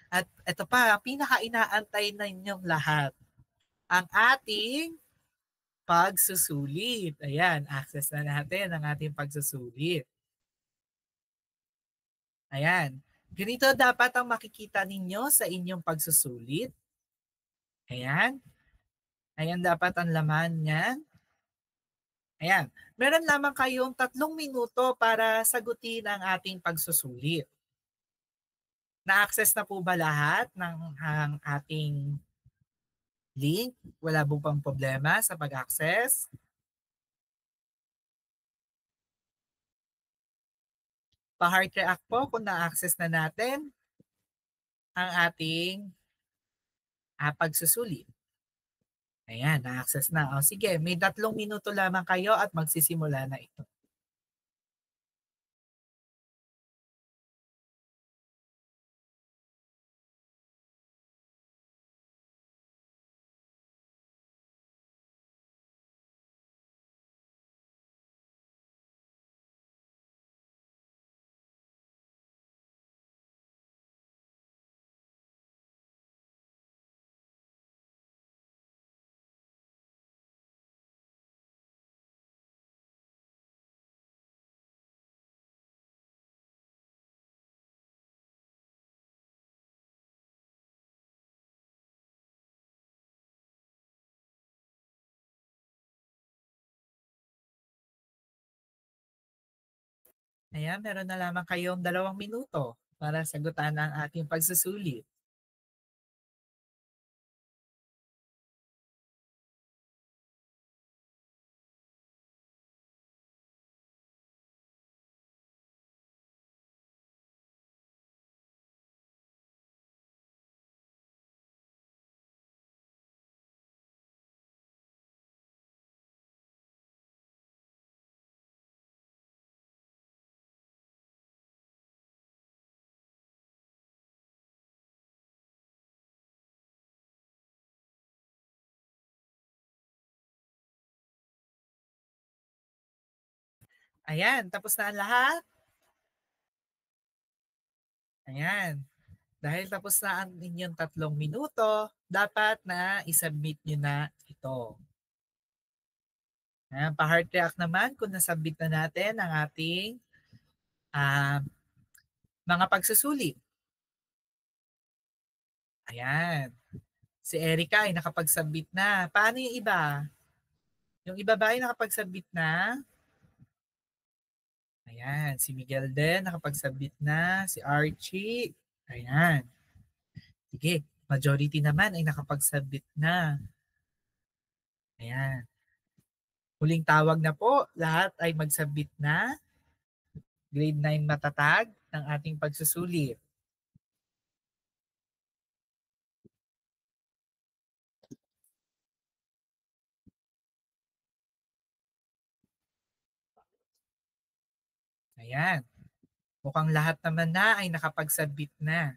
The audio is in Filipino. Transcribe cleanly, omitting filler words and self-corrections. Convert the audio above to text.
At ito pa, pinaka-inaantay na ninyong lahat, ang ating pagsusulit. Ayan, access na natin ang ating pagsusulit. Ayan. Ganito dapat ang makikita ninyo sa inyong pagsusulit. Ayan. Ayan dapat ang laman niyan. Ayan. Meron lamang kayong 3 minuto para sagutin ang ating pagsusulit. Na-access na po ba lahat ng ang ating link? Wala po bang problema sa pag-access? Pa-heart react po kung na-access na natin ang ating pagsusulit. Ayan, na-access na. O sige, may 3 minuto lamang kayo at magsisimula na ito. Ayan, meron na lamang kayong 2 minuto para sagutan ang ating pagsusulit. Ayan, tapos na ang lahat? Ayan. Dahil tapos na ang inyong 3 minuto, dapat na isubmit nyo na ito. Ayan, pa-heart react naman kung nasubmit na natin ang ating mga pagsusulit. Ayan. Si Erica ay nakapag-submit na. Paano yung iba? Yung iba ba ay nakapag-submit na? Ayan. Si Miguel din nakapag-submit na. Si Archie. Ayan. Sige. Majority naman ay nakapag-submit na. Ayan. Huling tawag na po. Lahat ay mag-submit na. Grade 9 matatag ng ating pagsusulit. Ayan. Mukhang lahat naman na ay nakapag-submit na.